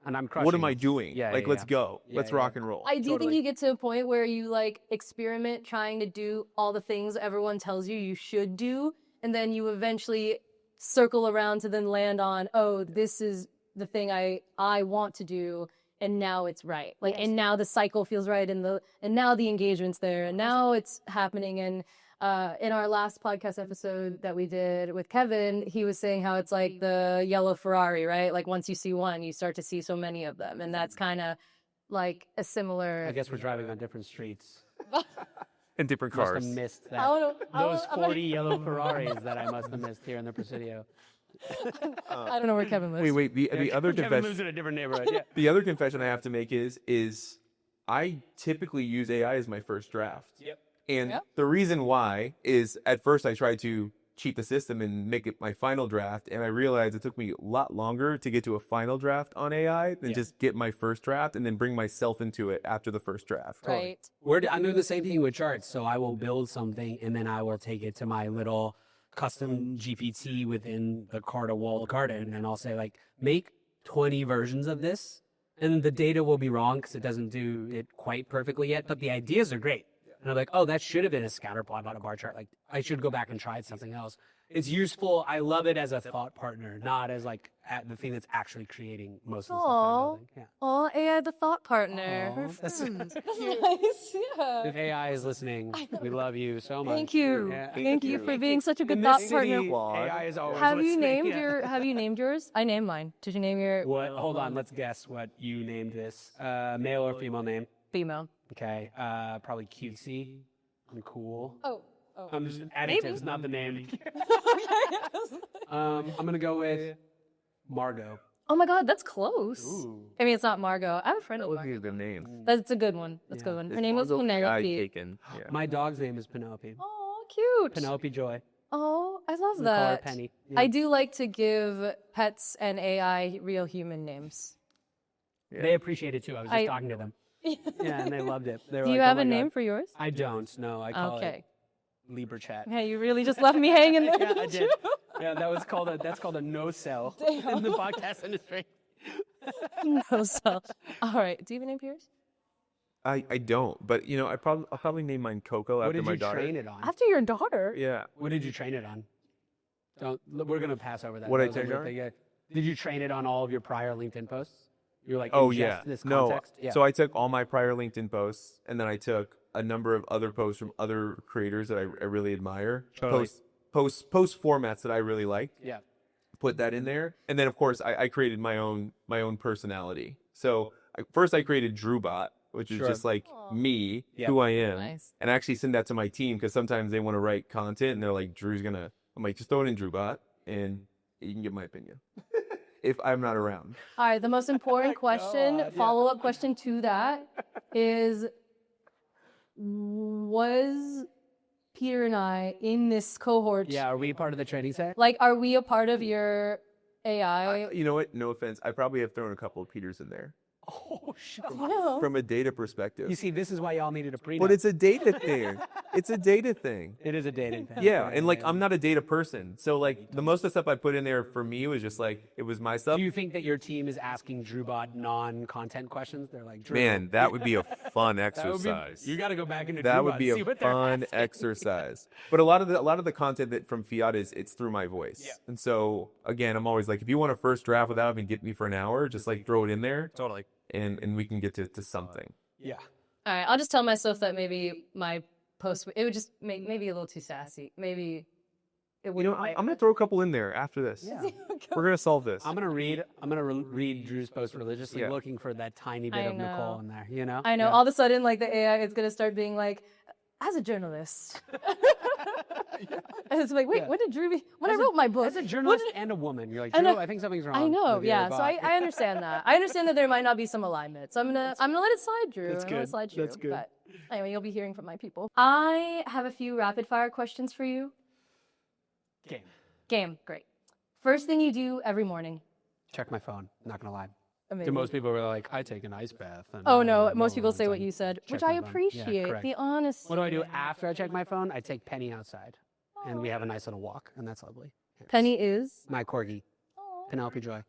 And I'm crushing. What am I doing? Yeah, let's go. Let's rock and roll. I do think you get to a point where you experiment trying to do all the things everyone tells you should do, and then you eventually circle around to then land on, oh, this is the thing I want to do, and now it's right. And now the cycle feels right, and now the engagement's there, and now it's happening. And in our last podcast episode that we did with Kevin, he was saying how it's like the yellow Ferrari, right? Like once you see one, you start to see so many of them. And that's kind of like a similar... I guess we're driving on different streets. And different Must cars. have missed that. I don't know. Those 40 yellow Ferraris that I must have missed here in the Presidio. I don't know where Kevin lives. Wait. The other Kevin lives confession. in a different neighborhood. Yeah. The other confession I have to make is I typically use AI as my first draft. Yep. And the reason why is at first I tried to cheat the system and make it my final draft. And I realized it took me a lot longer to get to a final draft on AI than just get my first draft and then bring myself into it after the first draft. Right. I'm doing the same thing with charts. So I will build something and then I will take it to my little custom GPT within the Carta walled garden, and I'll say like, make 20 versions of this, and the data will be wrong because it doesn't do it quite perfectly yet, but the ideas are great. And I'm like, oh, that should have been a scatter plot, not a bar chart. Like, I should go back and try something else. It's useful. I love it as a thought partner, not as like the thing that's actually creating most of the stuff that I'm building. Yeah. Oh, AI, the thought partner. Aw, Her that's- friend. That's nice. Yeah. If AI is listening, we love you so much. Thank you. Yeah. Thank you for being such a good In thought this partner. city, AI is always Have you listening. named Yeah. Have you named yours? I named mine. Did you name your What? Hold on. Let's guess what you named this. Male or female name? female? Okay. Probably cutesy and cool. Oh. I'm just Maybe. adjectives, not the name. I'm gonna go with Margot. Oh my God, that's close. Ooh. I mean, it's not Margot. I have a friend That with would be Margot. a good name. That's a good one. That's a good one. Her name was Penelope. Taken. Yeah. My dog's name is Penelope. Oh, cute. Penelope Joy. Oh, I love We call her that. Penny. I Yeah. do like to give pets and AI real human names. They appreciate it too. I was just I- talking to them. Yeah, and they loved it. They were Do you like, have "Oh a my name God." for yours? I don't. No, I call Okay. it Libra Chat. Yeah, you really just left me hanging there. Yeah, I didn't did. you? Yeah, that's called a no sell in the podcast industry. No, so. All right. Do you have a name for yours? I don't, but you know, I'll probably name mine Coco What after did my you daughter. train it on? After your daughter? Yeah. What did you train it on? We're gonna pass over that. What That I was a trained weird on? thing, yeah. Did you train it on all of your prior LinkedIn posts? You're like, Oh ingest yeah. this No. context? Yeah. So I took all my prior LinkedIn posts, and then I took a number of other posts from other creators that I really admire. Totally. Post formats that I really liked. yeah. Put that in there, and then of course I created my own personality. So first I created DrewBot, which is Sure. just like me, Yeah. who I am, Nice. and I actually send that to my team because sometimes they want to write content and they're like, Drew's gonna. I'm like, just throw it in DrewBot, and you can get my opinion if I'm not around. All right. The most important question, God, yeah. follow-up question to that is, was Peter and I in this cohort? Yeah. Are we part of the training set? Like, are we a part of your AI? You know what? No offense. I probably have thrown a couple of Peters in there Oh shit. No. from a data perspective. You see, this is why y'all needed a prenup. But it's a data thing. It's a data thing. It is a dating thing. Yeah, and like I'm not a data person, so like the most of the stuff I put in there for me was just like it was my stuff. Do you think that your team is asking DrewBot non-content questions? They're like, Drew, Man, that would be a fun that would be- exercise. you got to go back into That DrewBot would be and see a what they're fun asking. exercise. But a lot of the content that from Fiat it's through my voice. Yeah. And so again, I'm always like, if you want a first draft without even getting me for an hour, just like throw it in there, Totally. and we can get to something. Yeah. All right. I'll just tell myself that maybe my post, it would just make maybe a little too sassy. Maybe it You would. know, I'm gonna throw a couple in there after this. Yeah. We're gonna solve this. I'm gonna read Drew's post religiously, Yeah. looking for that tiny bit I of Nicole know. in there. You know. I know. Yeah. All of a sudden, like the AI is gonna start being like, as a journalist. And it's like, wait, Yeah. when did Drew? When As I wrote my book, As a journalist and a woman, you're like, I Drew, know- I think something's wrong. I know, with your yeah. So bot." I understand that. I understand that there might not be some alignment. So I'm gonna let it slide, Drew. That's I'm gonna good. slide Drew. That's good. But anyway, you'll be hearing from my people. I have a few rapid fire questions for you. Game. Game, great. First thing you do every morning. Check my phone. Not gonna lie. Amazing. To most people, were like, I take an ice bath. And Oh I no, mow most people lawns say what and you said, check which my I phone." Yeah, appreciate. correct. The honesty. What do I do after I check my phone? I take Penny outside, and we have a nice little walk, and that's lovely. Yes. Penny is. My corgi, Penelope Joy.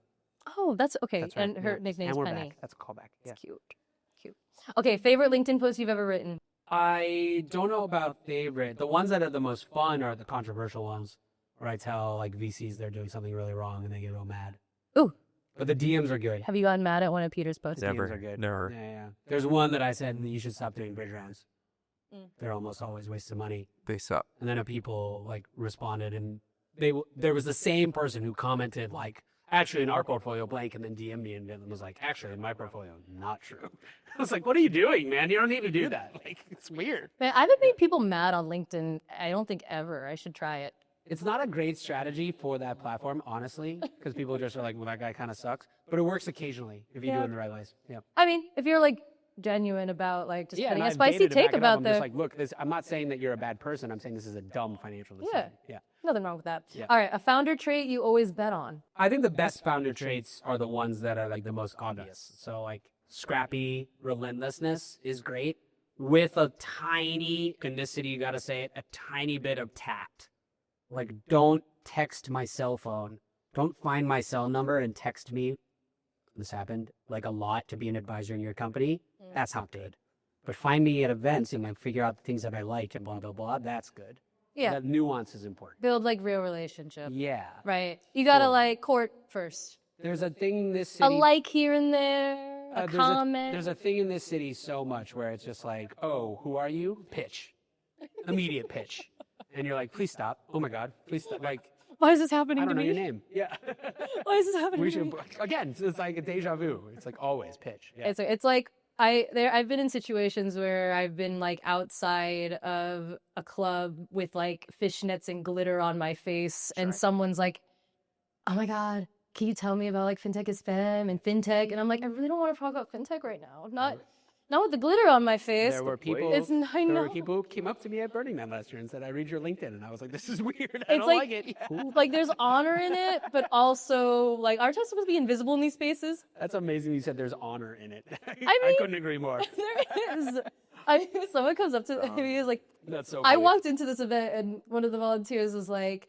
Oh, that's okay. That's right. And her yeah. nickname and is we're Penny. Back. That's a callback. Yeah. It's cute. Cute. Okay, favorite LinkedIn post you've ever written? I don't know about favorite. The ones that are the most fun are the controversial ones, where I tell like VCs they're doing something really wrong and they get real mad. Ooh, But the DMs are good. have you gotten mad at one of Peter's posts? The Never. DMs are good. Never. Yeah, yeah. There's one that I said you should stop doing bridge rounds. Mm. They're almost always waste of money. They suck. And then people like responded, and there was the same person who commented like, actually in our portfolio blank, and then DM'd me and was like, actually in my portfolio not true. I was like, what are you doing, man? You don't need to do that. Like, it's weird. Man, I haven't made people mad on LinkedIn. I don't think ever. I should try it. It's not a great strategy for that platform, honestly, because people just are like, well, that guy kind of sucks. But it works occasionally if you do Yeah. it in the right ways. Yeah. I mean, if you're like genuine about like just Yeah, putting and a I've spicy data to back take it up. about I'm the. just like, look, I'm not saying that you're a bad person. I'm saying this is a dumb financial decision. Yeah. Nothing wrong with that. Yeah. All right, a founder trait you always bet on. I think the best founder traits are the ones that are like the most obvious. So like scrappy relentlessness is great with a tiny, in this city you gotta say it, a tiny bit of tact. Like don't text my cell phone. Don't find my cell number and text me. This happened like a lot to be an advisor in your company. That's not good. But find me at events and like figure out the things that I like and blah blah blah. That's good. Yeah. That nuance is important. Build like real relationship. Yeah. Right. You gotta Totally. like court first. There's a thing in this A city. like here and there, a comment. There's a thing in this city so much where it's just like, oh, who are you? Pitch. Immediate pitch. And you're like, please stop. Oh my God. Please stop. Like, Why is this happening I to don't know me? your name. Yeah. Why is this happening We to me? should, again, it's like a deja vu. It's like always pitch. Yeah. It's like I've been in situations where I've been like outside of a club with like fishnets and glitter on my face, and someone's like, "Oh my God, can you tell me about like fintech is femme and fintech?" And I'm like, I really don't want to talk about fintech right now. Not with the glitter on my face. There were people. I There know. were people who came up to me at Burning Man last year and said, "I read your LinkedIn," and I was like, "This is weird. I It's don't like- like it." Yeah. Like there's honor in it, but also like aren't I supposed to be invisible in these spaces? That's amazing. You said there's honor in it. I mean- couldn't agree more. There is. I mean, someone comes up to me is like, That's so. I funny. walked into this event and one of the volunteers was like,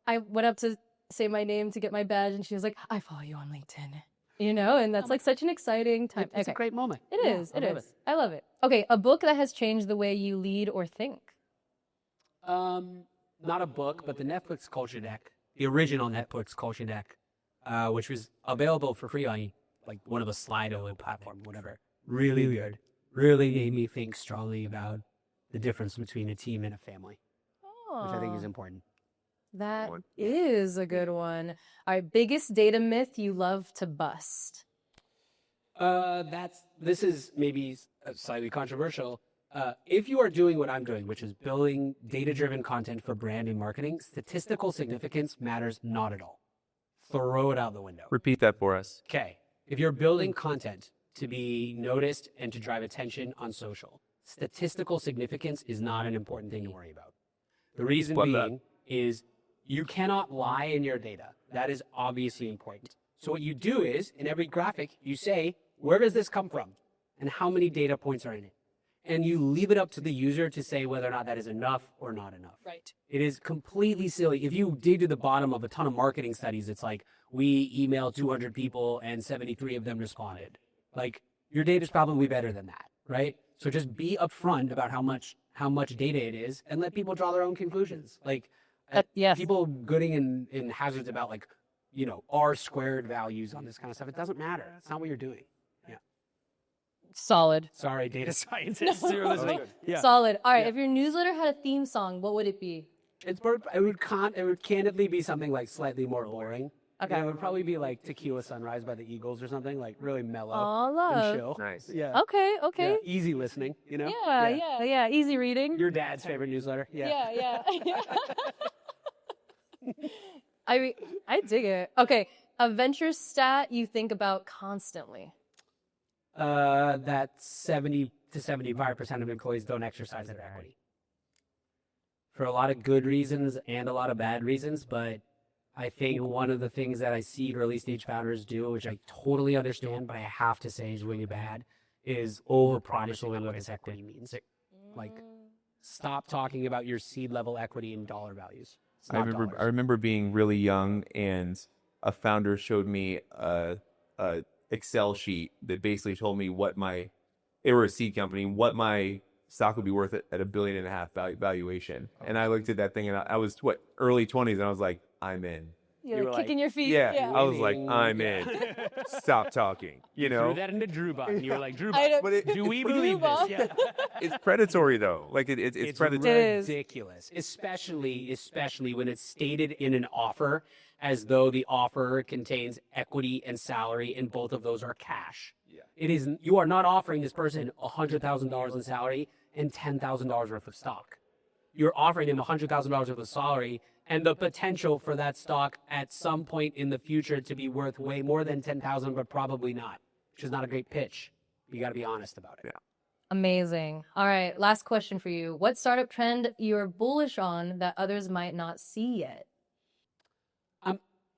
I went up to say my name to get my badge, and she was like, "I follow you on LinkedIn." You know, and that's like such an exciting time. It's a great moment. It Yeah, is. I It love is. I love it. Okay, a book that has changed the way you lead or think. Not a book, but the Netflix culture deck, the original Netflix culture deck, which was available for free on like one of the Slido platform, whatever. Really good. Really made me think strongly about the difference between a team and a family, which I think is important. That is a good one. All right, biggest data myth you love to bust. This is maybe slightly controversial. If you are doing what I'm doing, which is building data-driven content for brand and marketing, statistical significance matters not at all. Throw it out the window. Repeat that for us. Okay. If you're building content to be noticed and to drive attention on social, statistical significance is not an important thing to worry about. The reason Love that. being is you cannot lie in your data. That is obviously important. So what you do is, in every graphic, you say, where does this come from? And how many data points are in it? And you leave it up to the user to say whether or not that is enough or not enough. Right. It is completely silly. If you dig to the bottom of a ton of marketing studies, it's like, we emailed 200 people and 73 of them responded. Like, your data is probably better than that, right? So just be upfront about how much data it is and let people draw their own conclusions. Like, Yes. people gooding in hazards about like, you know, R squared values on this kind of stuff. It doesn't matter. It's not what you're doing. Yeah. Solid. Sorry, data scientists who are listening. Yeah. Solid. All right, Yeah. if your newsletter had a theme song, what would it be? It would candidly be something like slightly more boring. Okay. Yeah, it would probably be like Tequila Sunrise by the Eagles or something, like really mellow Aw, and love. chill. Nice. Yeah. Okay, okay. Yeah, easy listening, you know? Yeah. Easy reading. Your dad's favorite newsletter. Yeah. Yeah. I dig it. Okay, a venture stat you think about constantly. That 70 to 75% of employees don't exercise their equity. For a lot of good reasons and a lot of bad reasons, but I think one of the things that I see early stage founders do, which I totally understand, but I have to say is really bad, is over-promising on what his equity means. Like, stop talking about your seed level equity in dollar values. It's I not remember dollars. I remember being really young, and a founder showed me a Excel sheet that basically told me they were a seed company, what my stock would be worth at $1.5 billion valuation. And I looked at that thing, and I was early 20s, and I was like, I'm in. You're You like were kicking like, your feet. Yeah, I was like, Winning. I'm Yeah. in. Stop talking. You Threw know, that into Drew button. You were like, Drew I know. button, But do we Drew believe button. this? Yeah. it's predatory though. Like it's predatory. It is. ridiculous, especially when it's stated in an offer as though the offer contains equity and salary, and both of those are cash. Yeah. It is. You are not offering this person $100,000 in salary and $10,000 worth of stock. You're offering him $100,000 worth of salary and the potential for that stock at some point in the future to be worth way more than $10,000, but probably not, which is not a great pitch. You got to be honest about it. Yeah. Amazing. All right, last question for you. What startup trend you're bullish on that others might not see yet?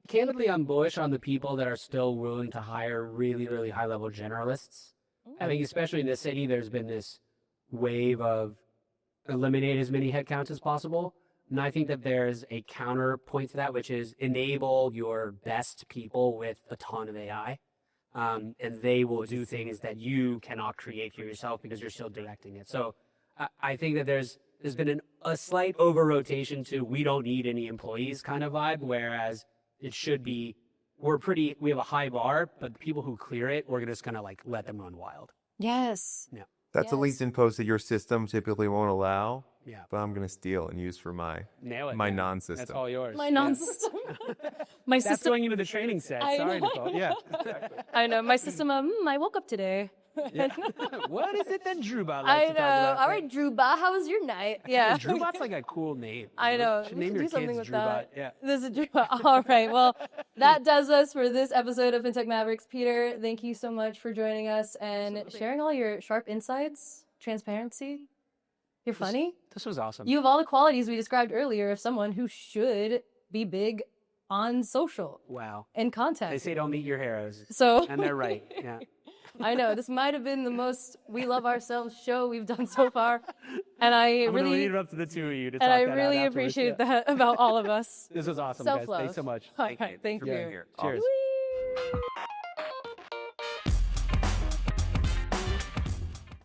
Candidly, I'm bullish on the people that are still willing to hire really, really high level generalists. I think especially in this city, there's been this wave of eliminate as many headcounts as possible. And I think that there's a counterpoint to that, which is enable your best people with a ton of AI. And they will do things that you cannot create for yourself because you're still directing it. So I think that there's been a slight over rotation to we don't need any employees kind of vibe, whereas it should be we have a high bar, but the people who clear it, we're just gonna like let them run wild. Yes. Yeah. That's a Yes. LinkedIn post that your system typically won't allow, Yeah. but I'm going to steal and use for my Nail it. my man. non-system. That's all yours. My Yeah. non-system. My That's system. going into the training set. I Sorry, know. Nicole. Yeah. Exactly. I know. My system. I woke up today. Yeah. What is it that Drewbot likes I to know. talk about? All right, Drewbot, how was your night? Yeah. Drewbot's like a cool name. I know. Should We name should your do something kids with Drewbot. that. Yeah. This is Drewbot. All right. Well, that does us for this episode of Fintech Mavericks. Peter, thank you so much for joining us and Absolutely. sharing all your sharp insights, transparency. You're funny. This was awesome. You have all the qualities we described earlier of someone who should be big on social Wow. and They content. say don't meet your heroes. So And they're right. Yeah. I know this might have been the most we love ourselves show we've done so far, and I I'm gonna really leave it up to the two of you to talk and I that out really afterwards. appreciate Yeah. that about all of us. This was awesome, guys. Self-love. Thanks so much. All right, thank for you. being here. Cheers. Whee!